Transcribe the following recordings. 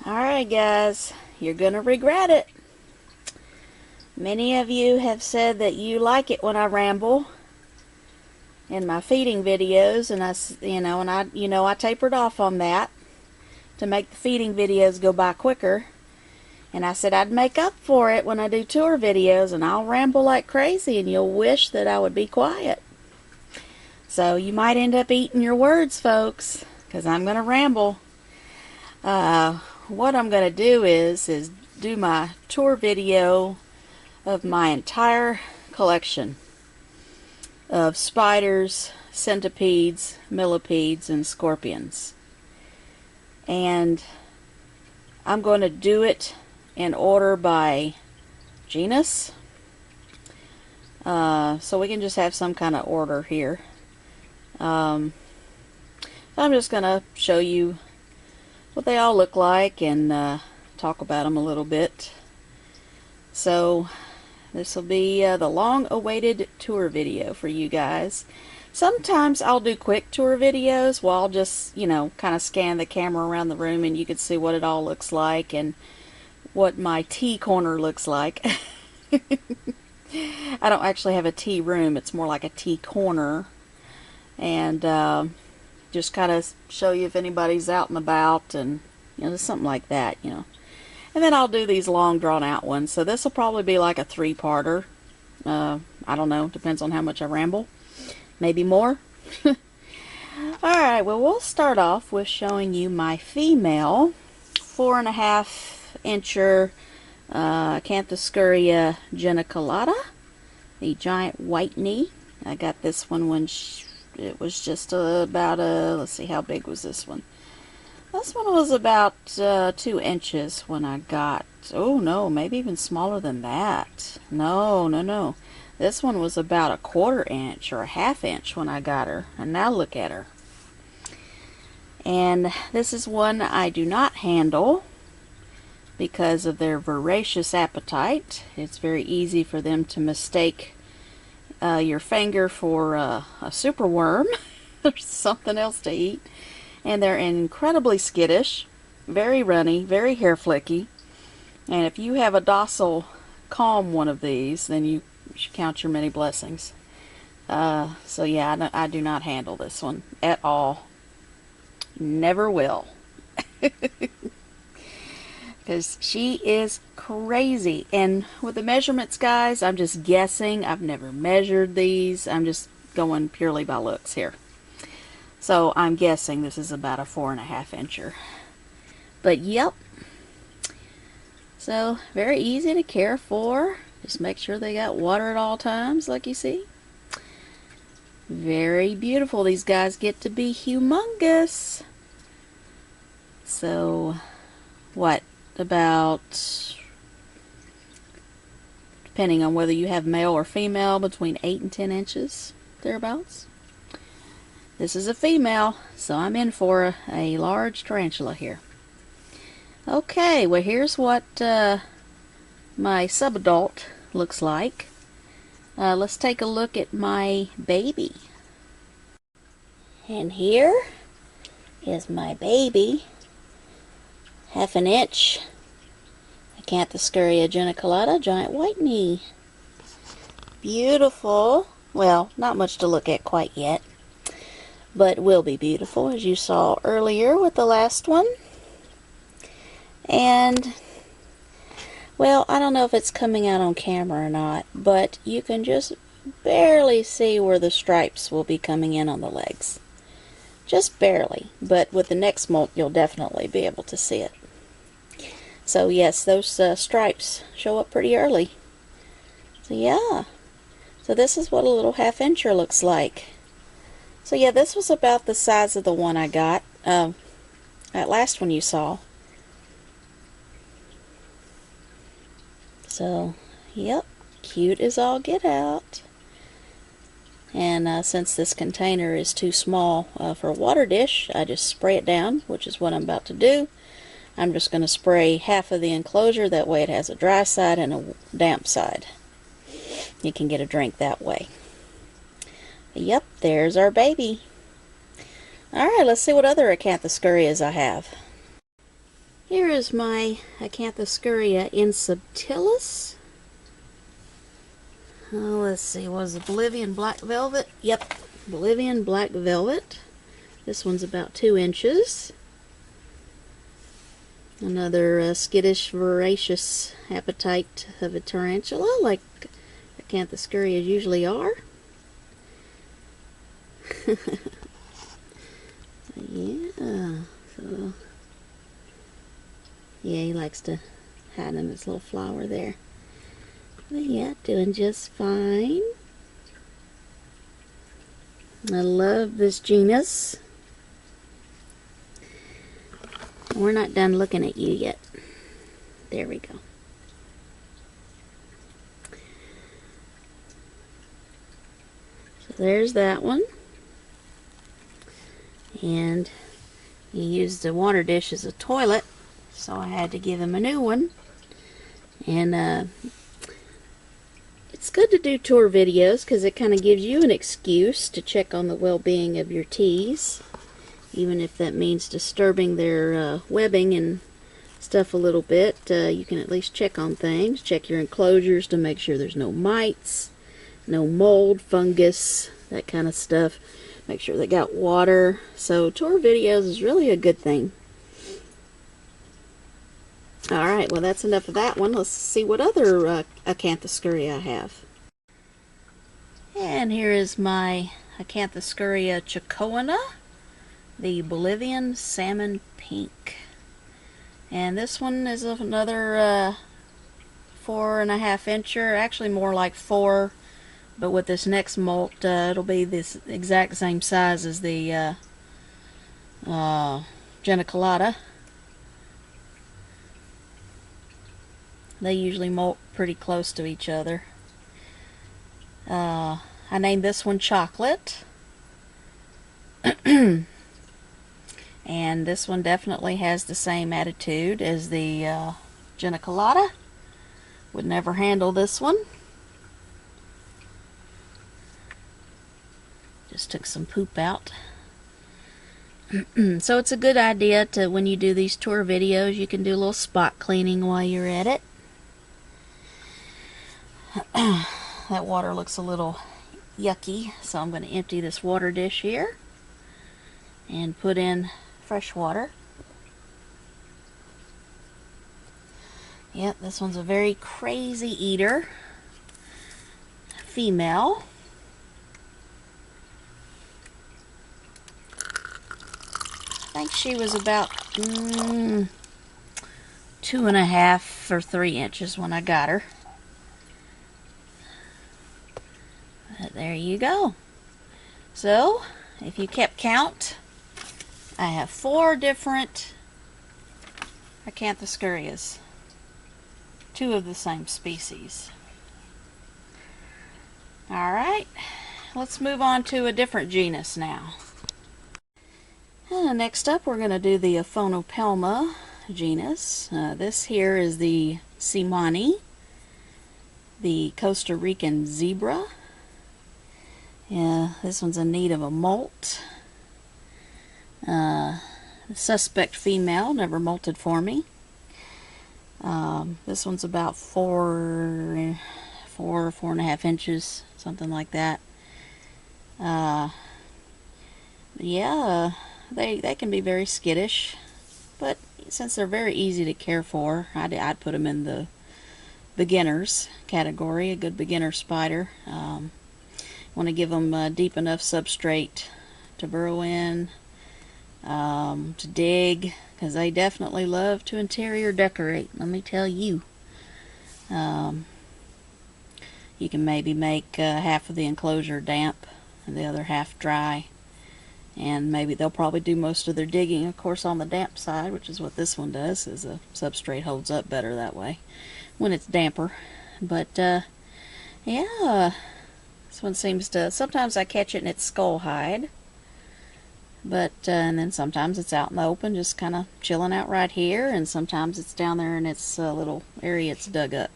Alright guys, you're gonna regret it. Many of you have said that you like it when I ramble in my feeding videos, and I tapered off on that to make the feeding videos go by quicker. And I said I'd make up for it when I do tour videos, and I'll ramble like crazy and you'll wish that I would be quiet. So you might end up eating your words, folks, because I'm gonna ramble. What I'm going to do is do my tour video of my entire collection of spiders, centipedes, millipedes, and scorpions. And I'm going to do it in order by genus, so we can just have some kind of order here. I'm just going to show you what they all look like and talk about them a little bit. So this will be the long-awaited tour video for you guys. Sometimes I'll do quick tour videos while I'll just, kind of scan the camera around the room and you can see what it all looks like and what my tea corner looks like. I don't actually have a tea room, it's more like a tea corner. And just kind of show you if anybody's out and about, and just something like that, And then I'll do these long drawn out ones. So this will probably be like a 3-parter. I don't know, depends on how much I ramble. Maybe more. Alright, well, we'll start off with showing you my female 4.5-incher Acanthoscurria geniculata, the giant white knee. I got this one when it was just about let's see, how big was this one? This one was about 2 inches when I got, oh no, maybe even smaller than that. No. This one was about 1/4 inch or 1/2 inch when I got her. And now look at her. And this is one I do not handle because of their voracious appetite. It's very easy for them to mistake your finger for a superworm or something else to eat. And they're incredibly skittish, very runny, very hair flicky. And if you have a docile, calm one of these, then you should count your many blessings. So yeah, I do not handle this one at all. Never will. Because she is crazy. And with the measurements, guys, I'm just guessing. I've never measured these. I'm just going purely by looks here. So I'm guessing this is about a 4.5-incher. But yep. So very easy to care for. Just make sure they got water at all times, like you see. Very beautiful. These guys get to be humongous. So what? About, depending on whether you have male or female, between 8 and 10 inches, thereabouts. This is a female, so I'm in for a large tarantula here. Okay, well, here's what my subadult looks like. Let's take a look at my baby. And here is my baby. 1/2 inch Acanthoscurria geniculata, giant white knee. Beautiful. Well, not much to look at quite yet, but will be beautiful, as you saw earlier with the last one. And, well, I don't know if it's coming out on camera or not, but you can just barely see where the stripes will be coming in on the legs. Just barely, but with the next molt you'll definitely be able to see it. So yes, those stripes show up pretty early. So yeah, so this is what a little 1/2-incher looks like. So yeah, this was about the size of the one I got, that last one you saw. So, yep, cute as all get out. And since this container is too small for a water dish, I just spray it down, which is what I'm about to do. I'm just going to spray half of the enclosure, that way it has a dry side and a damp side. You can get a drink that way. Yep, there's our baby. Alright, let's see what other Acanthoscurrias I have. Here is my Acanthoscurria insubtilis. Let's see, was it Bolivian black velvet? Yep, Bolivian black velvet. This one's about 2 inches. Another skittish, voracious appetite of a tarantula, like Acanthoscurrias usually are. Yeah, so yeah, he likes to hide in his little flower there. But yeah, doing just fine. I love this genus. We're not done looking at you yet. There we go. So there's that one. And he used the water dish as a toilet, so I had to give him a new one. And it's good to do tour videos because it kind of gives you an excuse to check on the well-being of your teas, even if that means disturbing their webbing and stuff a little bit. You can at least check on things, check your enclosures to make sure there's no mites, no mold, fungus, that kind of stuff. Make sure they got water. So tour videos is really a good thing. Alright, well that's enough of that one. Let's see what other Acanthoscurria I have. And here is my Acanthoscurria chacoana, the Bolivian salmon pink. And this one is another 4.5 incher, actually more like 4. But with this next molt, it'll be this exact same size as the geniculata. They usually molt pretty close to each other. I named this one Chocolate. And this one definitely has the same attitude as the geniculata. Would never handle this one. Just took some poop out. So it's a good idea to, when you do these tour videos, you can do a little spot cleaning while you're at it. That water looks a little yucky, so I'm going to empty this water dish here and put in fresh water. Yep, this one's a very crazy eater. Female. I think she was about 2.5 or 3 inches when I got her. But there you go. So, if you kept count, I have 4 different Acanthoscurrias. 2 of the same species. Alright, let's move on to a different genus now. Next up, we're going to do the Aphonopelma genus. This here is the seemanni, the Costa Rican zebra. Yeah, this one's in need of a molt. Suspect female, never molted for me. This one's about 4.5 inches, something like that. Yeah, they can be very skittish, but since they're very easy to care for, I'd put them in the beginners category, a good beginner spider. Want to give them deep enough substrate to burrow in, to dig, because they definitely love to interior decorate, let me tell you. You can maybe make half of the enclosure damp and the other half dry, and maybe they'll probably do most of their digging, of course, on the damp side, which is what this one does, as the substrate holds up better that way when it's damper. But yeah, this one seems to, sometimes I catch it in its skull hide, but and then sometimes it's out in the open just kind of chilling out right here, and sometimes it's down there in its little area it's dug up.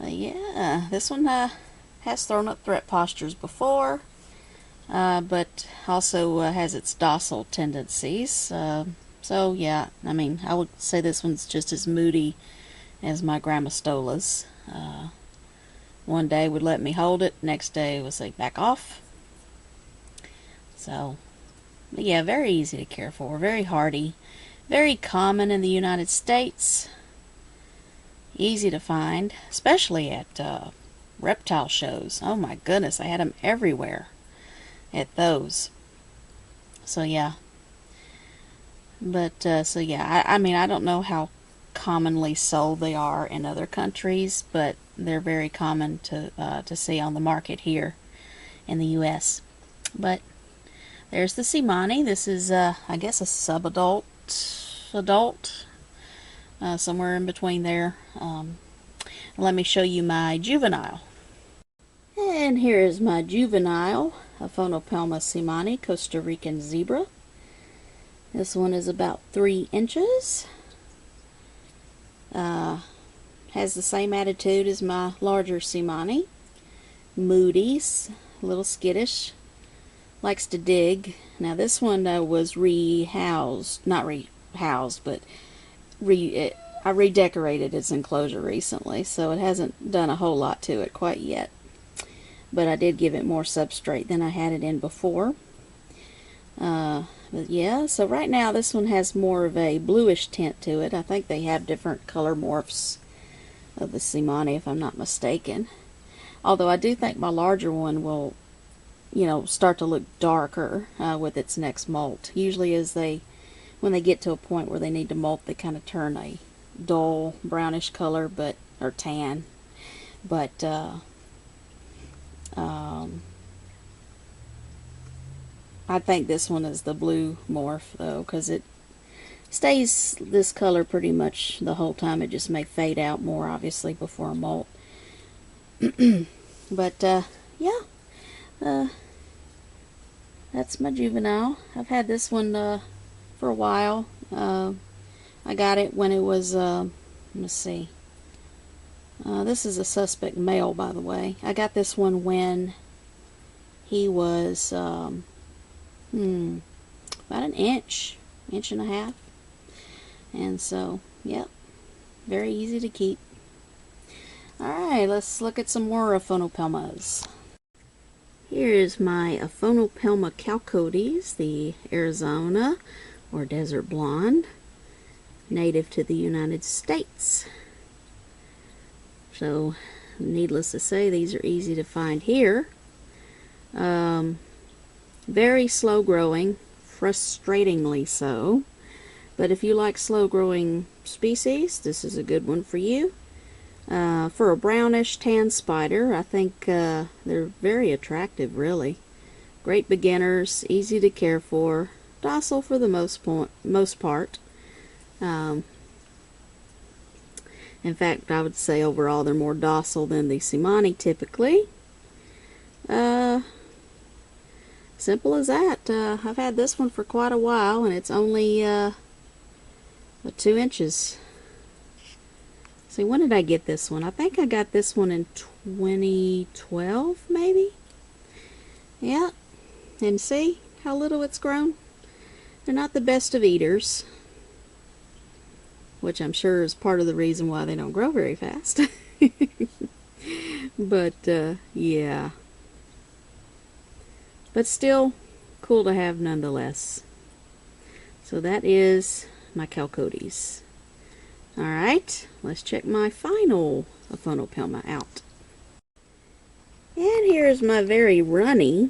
Yeah, this one has thrown up threat postures before, but also has its docile tendencies. So yeah, I mean, I would say this one's just as moody as my grammostolas. One day would let me hold it, next day would say back off. So, but yeah, very easy to care for, very hardy, very common in the United States, easy to find, especially at reptile shows. Oh my goodness, I had them everywhere at those. So yeah, but so yeah, I mean, I don't know how commonly sold they are in other countries, but they're very common to see on the market here in the U.S. But there's the seemanni. This is I guess a subadult, adult, somewhere in between there. Let me show you my juvenile. And here is my juvenile Aphonopelma seemanni, Costa Rican zebra. This one is about 3 inches. Has the same attitude as my larger seemanni. Moody, a little skittish, likes to dig. Now this one was rehoused, not rehoused, but I redecorated its enclosure recently, so it hasn't done a whole lot to it quite yet. But I did give it more substrate than I had it in before. But yeah, so right now this one has more of a bluish tint to it. I think they have different color morphs of the seemanni, if I'm not mistaken. Although I do think my larger one will, you know, start to look darker with its next molt. Usually when they get to a point where they need to molt, they kind of turn a dull brownish color, or tan. But I think this one is the blue morph though, because it stays this color pretty much the whole time. It just may fade out more obviously before a molt. But yeah, that's my juvenile. I've had this one for a while. I got it when it was let's see, this is a suspect male, by the way. I got this one when he was about an inch and a half. And so, yep, very easy to keep. Alright, let's look at some more Aphonopelmas. Here is my Aphonopelma chalcodes, the Arizona or desert blonde, native to the United States. So, needless to say, these are easy to find here. Very slow growing, frustratingly so. But if you like slow growing species, this is a good one for you. For a brownish tan spider, I think they're very attractive, really. Great beginners, easy to care for, docile for the most part. In fact, I would say overall they're more docile than the seemanni typically. Simple as that. I've had this one for quite a while, and it's only 2 inches. See, when did I get this one? I think I got this one in 2012, maybe? Yeah. And see how little it's grown? They're not the best of eaters, which I'm sure is part of the reason why they don't grow very fast. But, yeah. But still, cool to have nonetheless. So that is my chalcodes. Alright, let's check my final Aphonopelma out. And here's my very runny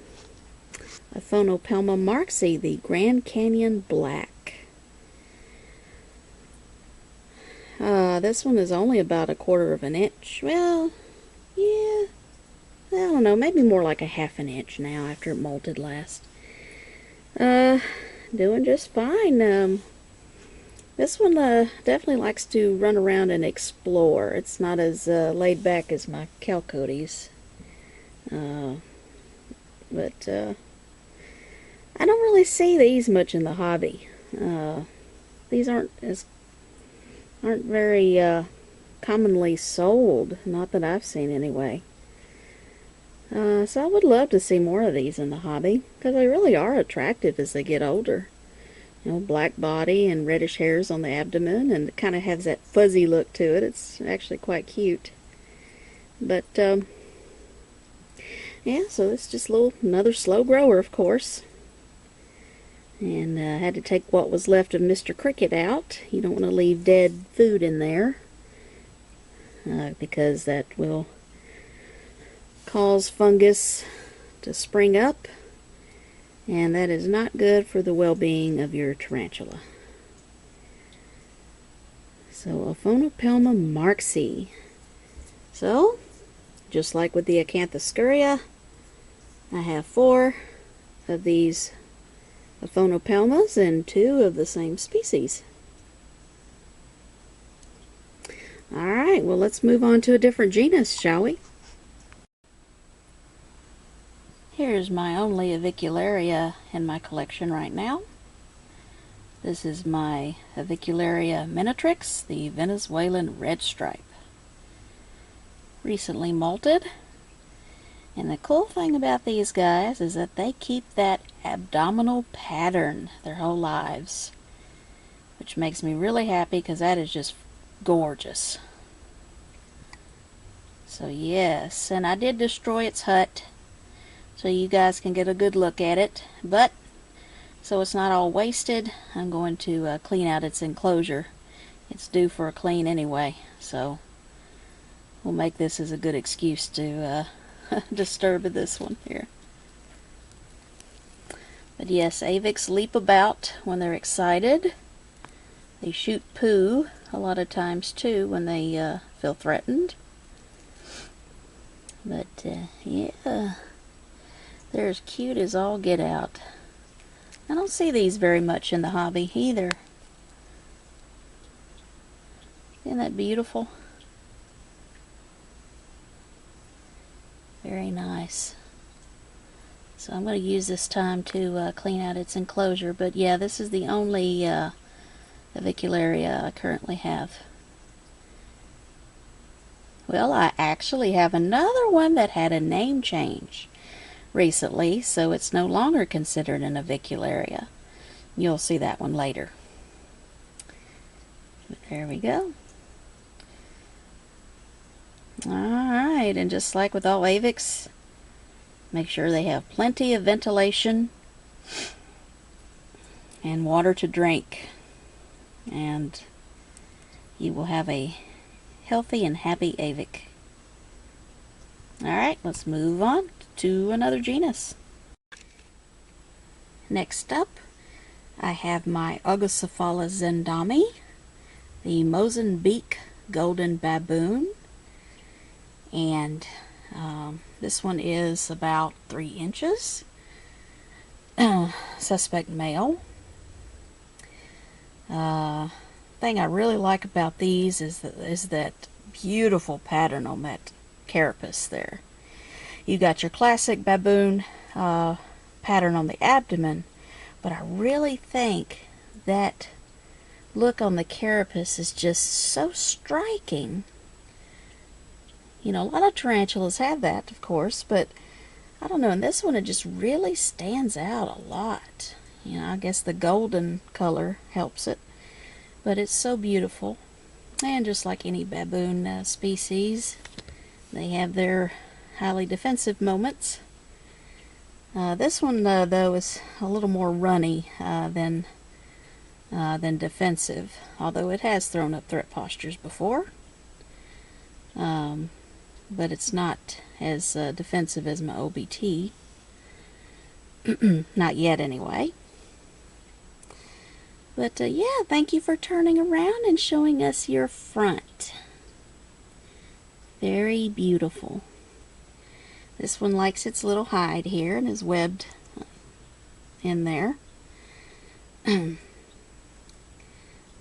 Aphonopelma marxi, the Grand Canyon Black. This one is only about 1/4 of an inch. Well, yeah, I don't know, maybe more like 1/2 inch now after it molted last. Doing just fine. This one definitely likes to run around and explore. It's not as laid back as my chalcodes. But I don't really see these much in the hobby. These aren't very commonly sold, not that I've seen anyway. So I would love to see more of these in the hobby, because they really are attractive as they get older. You know, black body and reddish hairs on the abdomen, and it kind of has that fuzzy look to it. It's actually quite cute. But yeah, so it's just another slow grower, of course. And I had to take what was left of Mr. Cricket out. You don't want to leave dead food in there, because that will cause fungus to spring up, and that is not good for the well-being of your tarantula. So Aphonopelma marxi. So, just like with the Acanthoscurria, I have 4 of these Aphonopelmas and 2 of the same species. Alright, well, let's move on to a different genus, shall we? Here's my only Avicularia in my collection right now. This is my Avicularia minatrix, the Venezuelan red stripe. Recently molted. And the cool thing about these guys is that they keep that abdominal pattern their whole lives, which makes me really happy because that is just gorgeous. So yes, and I did destroy its hut so you guys can get a good look at it, but so it's not all wasted, I'm going to clean out its enclosure. It's due for a clean anyway, so we'll make this as a good excuse to disturb this one here. But yes, avics leap about when they're excited. They shoot poo a lot of times too when they feel threatened. But yeah, they're as cute as all get out. I don't see these very much in the hobby either. Isn't that beautiful? Very nice. So I'm going to use this time to clean out its enclosure. But yeah, this is the only Avicularia I currently have. Well, I actually have another one that had a name change recently, so it's no longer considered an Avicularia. You'll see that one later. But there we go. Alright, and just like with all avics, make sure they have plenty of ventilation and water to drink, and you will have a healthy and happy avic. Alright, let's move on to another genus. Next up, I have my Augacephalus ezendami, the Mozambique golden baboon. And this one is about 3 inches. Suspect male. Thing I really like about these is that beautiful pattern on that carapace there. You got your classic baboon pattern on the abdomen, but I really think that look on the carapace is just so striking. You know, a lot of tarantulas have that, of course, but I don't know, in this one it just really stands out a lot. You know, I guess the golden color helps it, but it's so beautiful. And just like any baboon species, they have their highly defensive moments. This one, though, is a little more runny than defensive, although it has thrown up threat postures before. But it's not as defensive as my OBT. Not yet, anyway. But yeah, thank you for turning around and showing us your front. Very beautiful. This one likes its little hide here and is webbed in there.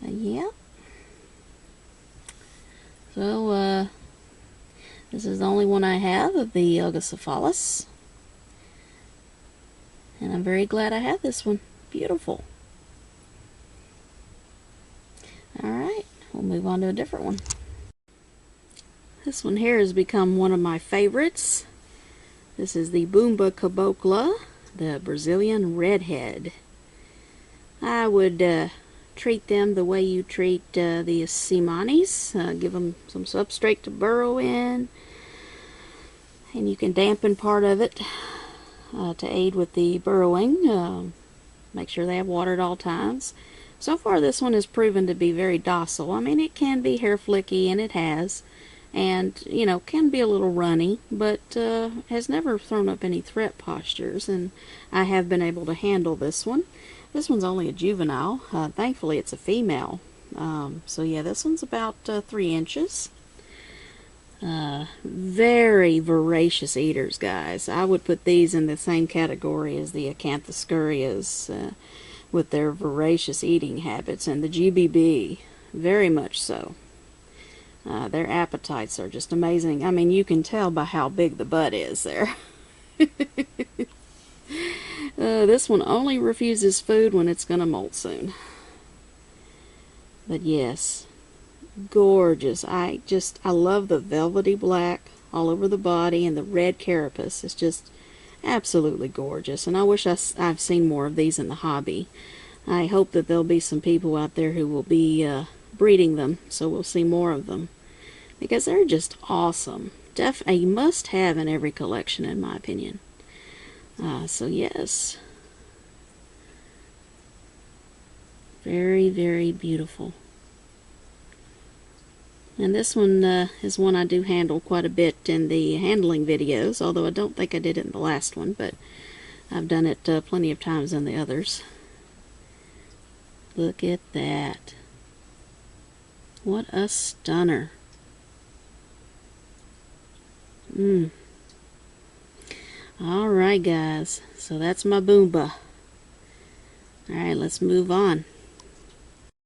Yeah. So, this is the only one I have of the Augacephalus. And I'm very glad I have this one. Beautiful. Alright, we'll move on to a different one. This one here has become one of my favorites. This is the Bumba cabocla, the Brazilian Redhead. I would treat them the way you treat the seemannis. Give them some substrate to burrow in, and you can dampen part of it to aid with the burrowing. Make sure they have water at all times. So far this one has proven to be very docile. I mean, it can be hair flicky, and it has, and you know, can be a little runny, but has never thrown up any threat postures, and I have been able to handle this one. This one's only a juvenile. Thankfully it's a female. So yeah, this one's about 3 inches. Very voracious eaters, guys. I would put these in the same category as the Acanthoscurrias, with their voracious eating habits, and the GBB, very much so. Their appetites are just amazing. I mean, you can tell by how big the butt is there. This one only refuses food when it's going to molt soon. But yes, gorgeous. I love the velvety black all over the body, and the red carapace is just absolutely gorgeous. And I wish I've seen more of these in the hobby. I hope that there'll be some people out there who will be breeding them, so we'll see more of them, because they're just awesome. Definitely a must-have in every collection, in my opinion. So yes, very, very beautiful. And this one is one I do handle quite a bit in the handling videos, although I don't think I did it in the last one, but I've done it plenty of times in the others. Look at that. What a stunner. Alright guys, so that's my Bumba. Alright, let's move on.